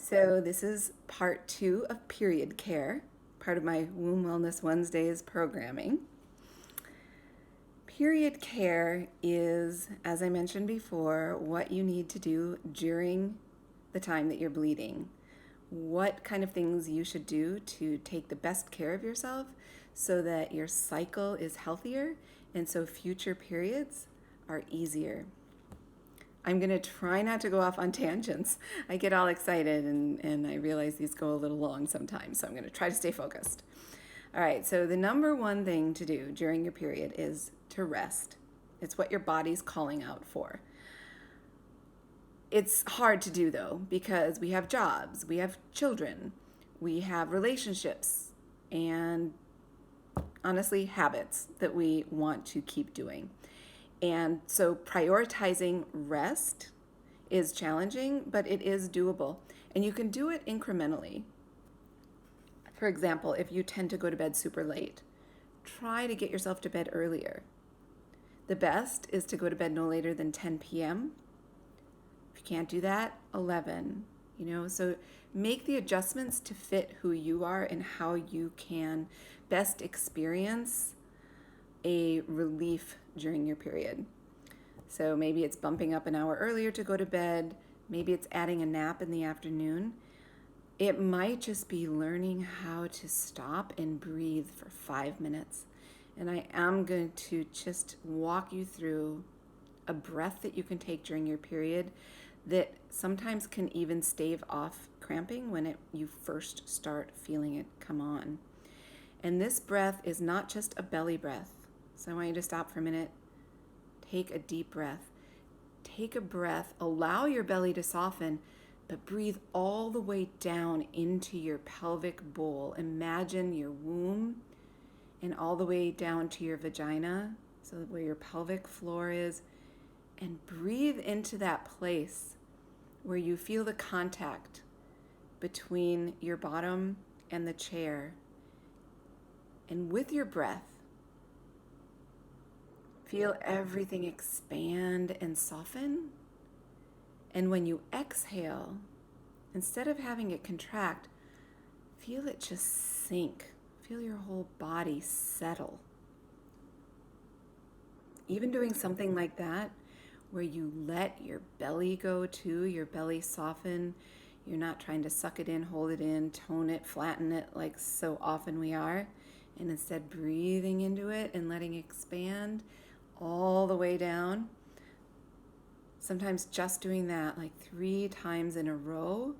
So this is part 2 of period care, part of my Womb Wellness Wednesdays programming. Period care is, as I mentioned before, what you need to do during the time that you're bleeding. What kind of things you should do to take the best care of yourself so that your cycle is healthier and so future periods are easier. I'm going to try not to go off on tangents. I get all excited and I realize these go a little long sometimes, so I'm going to try to stay focused. All right, so the number one thing to do during your period is to rest. It's what your body's calling out for. It's hard to do though, because we have jobs, we have children, we have relationships, and honestly, habits that we want to keep doing. And so prioritizing rest is challenging, but it is doable. And you can do it incrementally. For example, if you tend to go to bed super late, try to get yourself to bed earlier. The best is to go to bed no later than 10 p.m. If you can't do that, 11. So make the adjustments to fit who you are and how you can best experience a relief during your period. So maybe it's bumping up an hour earlier to go to bed. Maybe it's adding a nap in the afternoon. It might just be learning how to stop and breathe for 5 minutes. And I am going to just walk you through a breath that you can take during your period that sometimes can even stave off cramping when you first start feeling it come on. And this breath is not just a belly breath. So I want you to stop for a minute. Take a deep breath. Take a breath. Allow your belly to soften, but breathe all the way down into your pelvic bowl. Imagine your womb and all the way down to your vagina, so where your pelvic floor is, and breathe into that place where you feel the contact between your bottom and the chair. And with your breath, feel everything expand and soften. And when you exhale, instead of having it contract, feel it just sink. Feel your whole body settle. Even doing something like that, where you let your belly go too, your belly soften. You're not trying to suck it in, hold it in, tone it, flatten it like so often we are. And instead breathing into it and letting it expand all the way down. Sometimes just doing that like 3 times in a row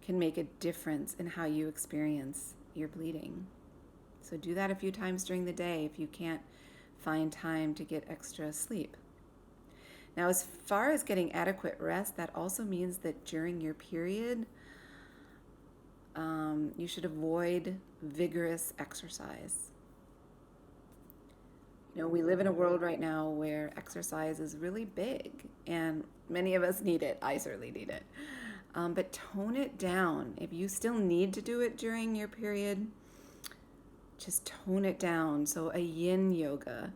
can make a difference in how you experience your bleeding. So do that a few times during the day if you can't find time to get extra sleep. Now, as far as getting adequate rest, that also means that during your period, you should avoid vigorous exercise. We live in a world right now where exercise is really big, and many of us need it. I certainly need it. But tone it down. If you still need to do it during your period, just tone it down. So a yin yoga.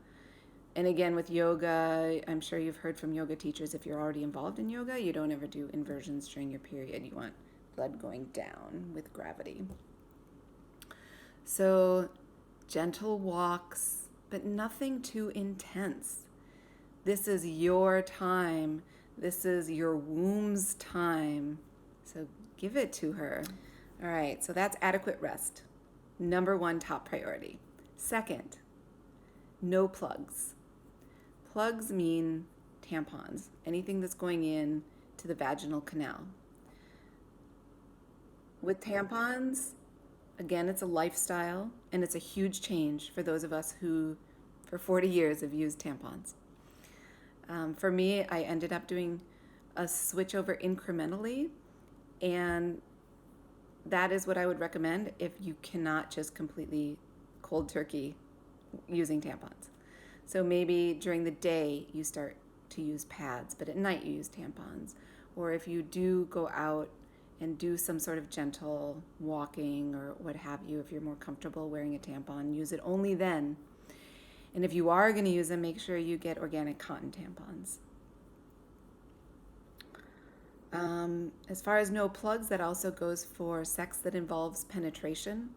And again, with yoga, I'm sure you've heard from yoga teachers, if you're already involved in yoga, you don't ever do inversions during your period. You want blood going down with gravity. So gentle walks, but nothing too intense. This is your time. This is your womb's time. So give it to her. All right, so that's adequate rest. Number 1 top priority. Second, no plugs. Plugs mean tampons, anything that's going in to the vaginal canal. With tampons, again, it's a lifestyle, and it's a huge change for those of us who, for 40 years, have used tampons. For me, I ended up doing a switch over incrementally, and that is what I would recommend if you cannot just completely cold turkey using tampons. So maybe during the day you start to use pads, but at night you use tampons. Or if you do go out and do some sort of gentle walking or what have you, if you're more comfortable wearing a tampon, use it only then. And if you are going to use them, make sure you get organic cotton tampons. As far as no plugs, that also goes for sex that involves penetration.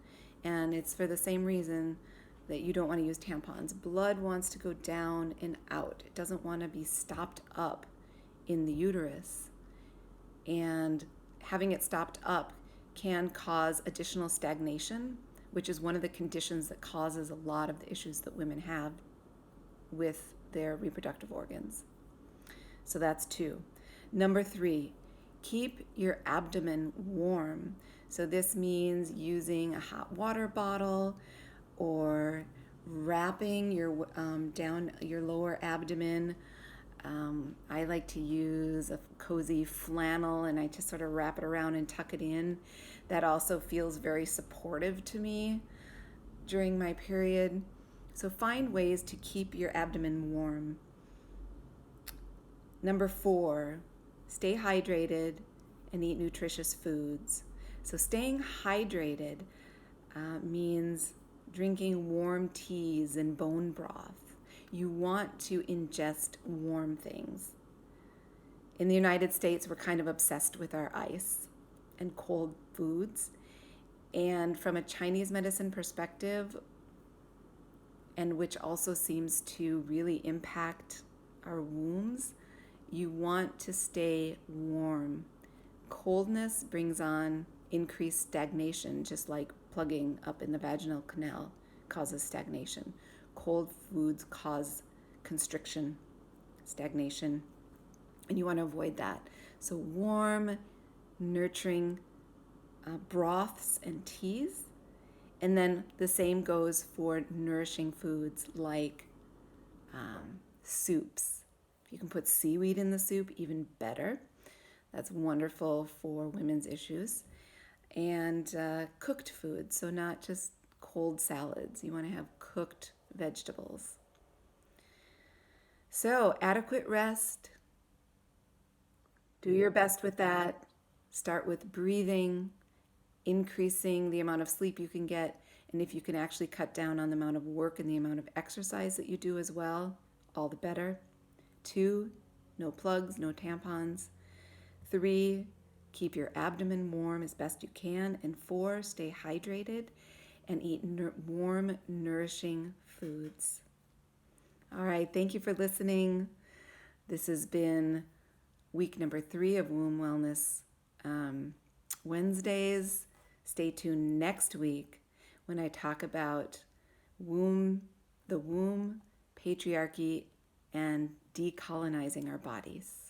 And it's for the same reason that you don't want to use tampons. Blood wants to go down and out, it doesn't want to be stopped up in the uterus. And having it stopped up can cause additional stagnation, which is one of the conditions that causes a lot of the issues that women have with their reproductive organs. So that's 2. Number 3, keep your abdomen warm. So this means using a hot water bottle or wrapping your down your lower abdomen. I like to use a cozy flannel and I just sort of wrap it around and tuck it in. That also feels very supportive to me during my period. So find ways to keep your abdomen warm. Number 4, stay hydrated and eat nutritious foods. So staying hydrated means drinking warm teas and bone broth. You want to ingest warm things. In the United States, we're kind of obsessed with our ice and cold foods. And from a Chinese medicine perspective, and which also seems to really impact our wombs, you want to stay warm. Coldness brings on increased stagnation, just like plugging up in the vaginal canal causes stagnation. Cold foods cause constriction, stagnation, and you want to avoid that. So warm, nurturing broths and teas. And then the same goes for nourishing foods like soups. If you can put seaweed in the soup, even better. That's wonderful for women's issues. And cooked foods, so not just cold salads. You want to have cooked vegetables. So adequate rest. Do your best with that. Start with breathing, increasing the amount of sleep you can get, and if you can actually cut down on the amount of work and the amount of exercise that you do as well, all the better. 2, no plugs, no tampons. 3, keep your abdomen warm as best you can. And 4, stay hydrated and eat warm, nourishing foods. All right, thank you for listening. This has been week number 3 of Womb Wellness Wednesdays. Stay tuned next week when I talk about the womb, patriarchy, and decolonizing our bodies.